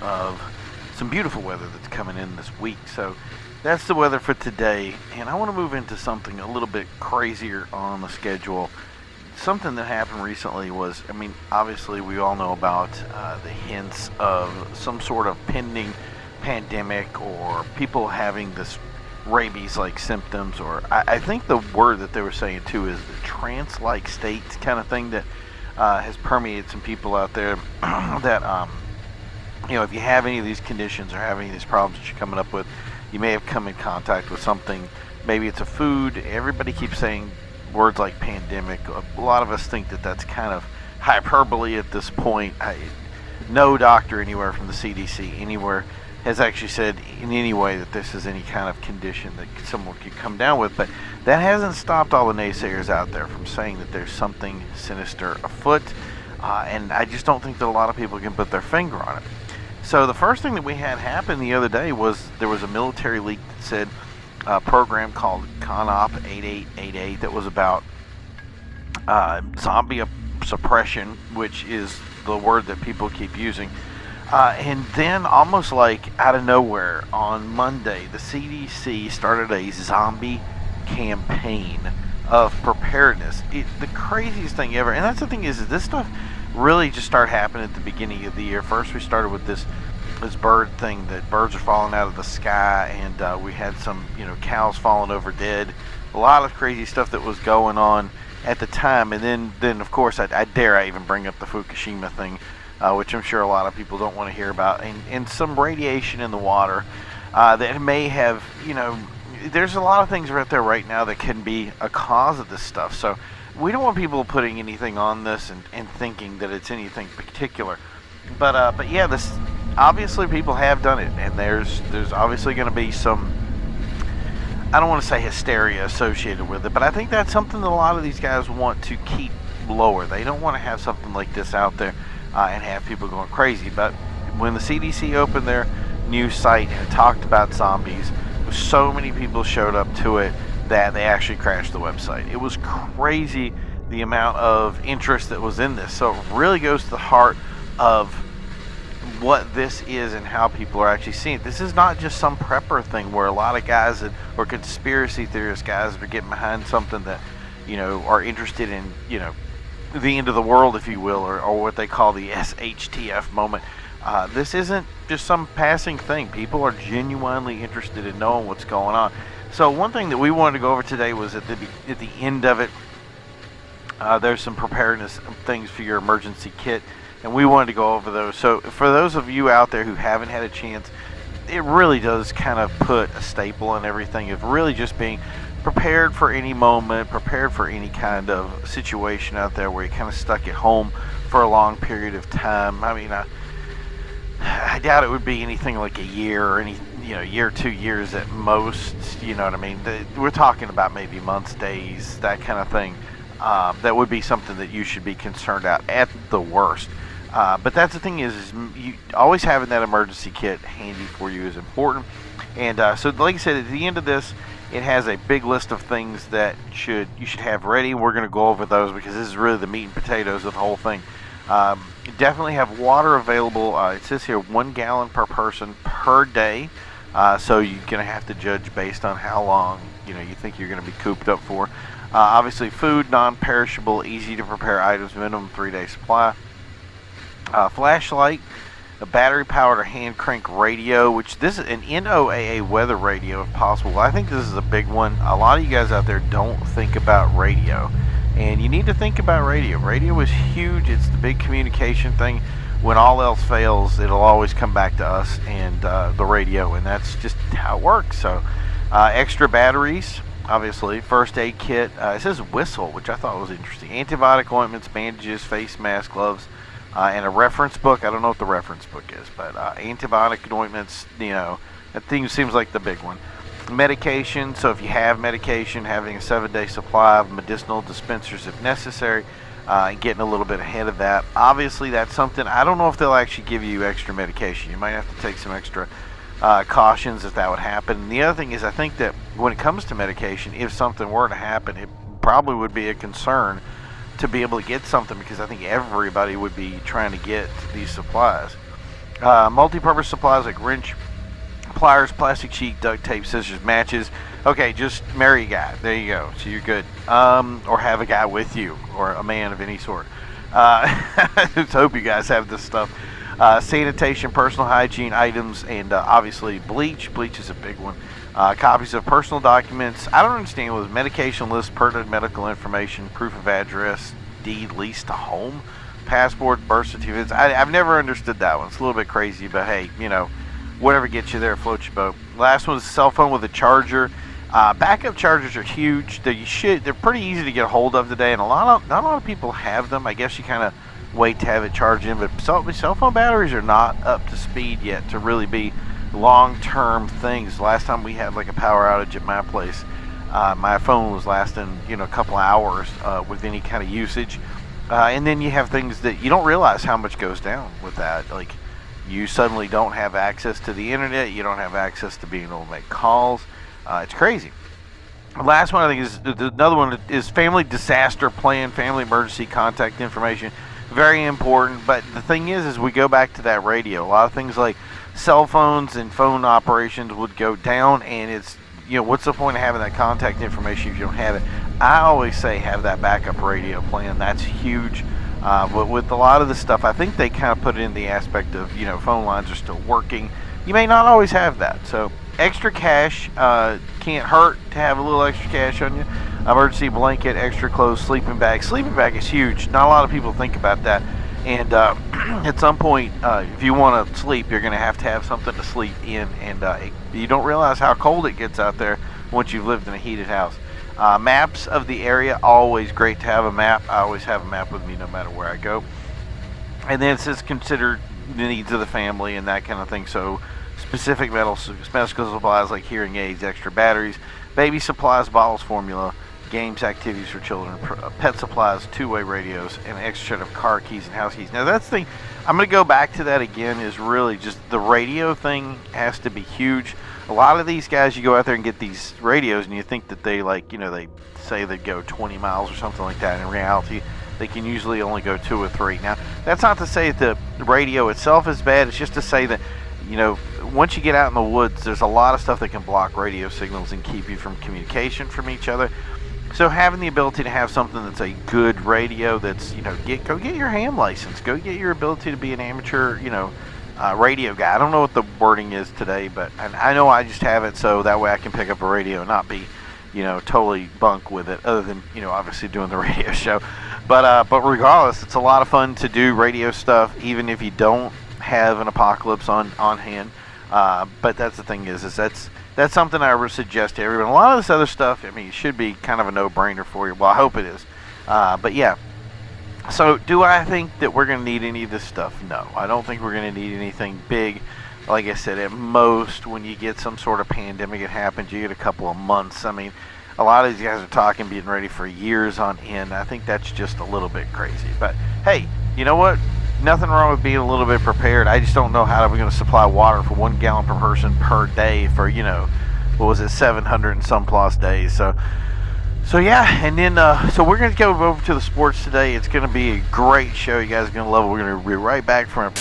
of some beautiful weather that's coming in this week. So that's the weather for today, and I want to move into something a little bit crazier on the schedule. Something that happened recently was, I mean, obviously we all know about the hints of some sort of pending pandemic or people having this rabies-like symptoms, or I think the word that they were saying too is the trance-like state kind of thing that has permeated some people out there that, if you have any of these conditions or have any of these problems that you're coming up with, you may have come in contact with something. Maybe it's a food. Everybody keeps saying words like pandemic. A lot of us think that that's kind of hyperbole at this point. No doctor anywhere from the CDC anywhere has actually said in any way that this is any kind of condition that someone could come down with, but that hasn't stopped all the naysayers out there from saying that there's something sinister afoot, and I just don't think that a lot of people can put their finger on it. So the first thing that we had happen the other day was there was a military leak that said a program called CONOP 8888 that was about zombie suppression, which is the word that people keep using. And then almost like out of nowhere on Monday, the CDC started a zombie campaign of preparedness. The craziest thing ever. And that's the thing is this stuff really just started happening at the beginning of the year. First we started with this bird thing, that birds are falling out of the sky, and we had some cows falling over dead. A lot of crazy stuff that was going on at the time. And then of course I dare even bring up the Fukushima thing, which I'm sure a lot of people don't want to hear about, and some radiation in the water that may have, there's a lot of things right there right now that can be a cause of this stuff. So we don't want people putting anything on this and thinking that it's anything particular. But yeah, this obviously people have done it, and there's obviously going to be some, I don't want to say hysteria associated with it, but I think that's something that a lot of these guys want to keep lower. They don't want to have something like this out there and have people going crazy. But when the CDC opened their news site and talked about zombies, so many people showed up to it that they actually crashed the website. It was crazy the amount of interest that was in this. So it really goes to the heart of what this is and how people are actually seeing it. This is not just some prepper thing where a lot of guys or conspiracy theorist guys are getting behind something that are interested in the end of the world, if you will, or what they call the SHTF moment. This isn't just some passing thing. People are genuinely interested in knowing what's going on. So one thing that we wanted to go over today was at the end of it, there's some preparedness things for your emergency kit, and we wanted to go over those. So for those of you out there who haven't had a chance, it really does kind of put a staple on everything of really just being prepared for any moment, prepared for any kind of situation out there where you're kind of stuck at home for a long period of time. I mean, I doubt it would be anything like a year or any year, 2 years at most. You know what I mean? We're talking about maybe months, days, that kind of thing. That would be something that you should be concerned at the worst. But that's the thing is you always having that emergency kit handy for you is important. And so, like I said, at the end of this, it has a big list of things that you should have ready. We're going to go over those because this is really the meat and potatoes of the whole thing. Definitely have water available. It says here 1 gallon per person per day. So you're going to have to judge based on how long you think you're going to be cooped up for. Obviously, food, non-perishable, easy to prepare items, minimum 3-day supply. Flashlight, a battery-powered or hand-crank radio, which this is an NOAA weather radio if possible. I think this is a big one. A lot of you guys out there don't think about radio, and you need to think about radio. Radio is huge. It's the big communication thing. When all else fails, it'll always come back to us and the radio, and that's just how it works. So extra batteries, obviously, first aid kit. It says whistle, which I thought was interesting. Antibiotic ointments, bandages, face mask, gloves, and a reference book. I don't know what the reference book is, but antibiotic ointments, that thing seems like the big one. Medication, so if you have medication, having a 7-day supply of medicinal dispensers if necessary, and getting a little bit ahead of that. Obviously, that's something, I don't know if they'll actually give you extra medication. You might have to take some extra cautions if that would happen. And the other thing is, I think that when it comes to medication, if something were to happen, it probably would be a concern to be able to get something, because I think everybody would be trying to get these supplies. Multi-purpose supplies like wrench, pliers, plastic sheet, duct tape, scissors, matches. Okay, just marry a guy. There you go. So you're good. Or have a guy with you, or a man of any sort. I just hope you guys have this stuff. Sanitation, personal hygiene items, and obviously bleach. Bleach is a big one. Copies of personal documents. I don't understand what medication list, pertinent medical information, proof of address, deed, lease to home, passport, birth certificates. I've never understood that one. It's a little bit crazy, but hey, whatever gets you there, floats your boat. Last one is a cell phone with a charger. Backup chargers are huge. They're pretty easy to get a hold of today, and not a lot of people have them. I guess you kind of wait to have it charged in, but cell phone batteries are not up to speed yet to really be long-term things. Last time we had like a power outage at my place, my phone was lasting a couple hours with any kind of usage, and then you have things that you don't realize how much goes down with that. Like, you suddenly don't have access to the internet, you don't have access to being able to make calls. It's crazy. The last one I think is another one is family disaster plan, family emergency contact information. Very important. But the thing is we go back to that radio. A lot of things like cell phones and phone operations would go down, and it's what's the point of having that contact information if you don't have it? I always say have that backup radio plan. That's huge. But with a lot of the stuff, I think they kind of put it in the aspect of phone lines are still working. You may not always have that, so extra cash can't hurt to have a little extra cash on you. Emergency blanket, extra clothes, sleeping bag. Sleeping bag is huge. Not a lot of people think about that. And at some point, if you want to sleep, you're going to have something to sleep in. And you don't realize how cold it gets out there once you've lived in a heated house. Maps of the area, always great to have a map. I always have a map with me no matter where I go. And then it says consider the needs of the family and that kind of thing. So specific medical supplies like hearing aids, extra batteries, baby supplies, bottles, formula, games, activities for children, pet supplies, two-way radios, and extra set of car keys and house keys. Now that's the thing, I'm going to go back to that again, is really just the radio thing has to be huge. A lot of these guys, you go out there and get these radios and you think that they they say they go 20 miles or something like that. In reality, they can usually only go 2 or 3. Now, that's not to say that the radio itself is bad. It's just to say that, once you get out in the woods, there's a lot of stuff that can block radio signals and keep you from communication from each other. So having the ability to have something that's a good radio, that's go get your ham license, go get your ability to be an amateur, radio guy. I don't know what the wording is today, but I know I just have it so that way I can pick up a radio and not be, totally bunk with it. Other than obviously doing the radio show, but regardless, it's a lot of fun to do radio stuff, even if you don't have an apocalypse on hand. But that's the thing is that's something I would suggest to everyone. A lot of this other stuff, it should be kind of a no-brainer for you. Well, I hope it is. But yeah. So do I think that we're going to need any of this stuff? No, I don't think we're going to need anything big. Like I said, at most, when you get some sort of pandemic, it happens, you get a couple of months. A lot of these guys are talking, being ready for years on end. I think that's just a little bit crazy. But hey, you know what? Nothing wrong with being a little bit prepared. I just don't know how we're going to supply water for 1 gallon per person per day for, 700 and some plus days. So yeah, and then so we're going to go over to the sports today. It's going to be a great show. You guys are going to love it. We're going to be right back from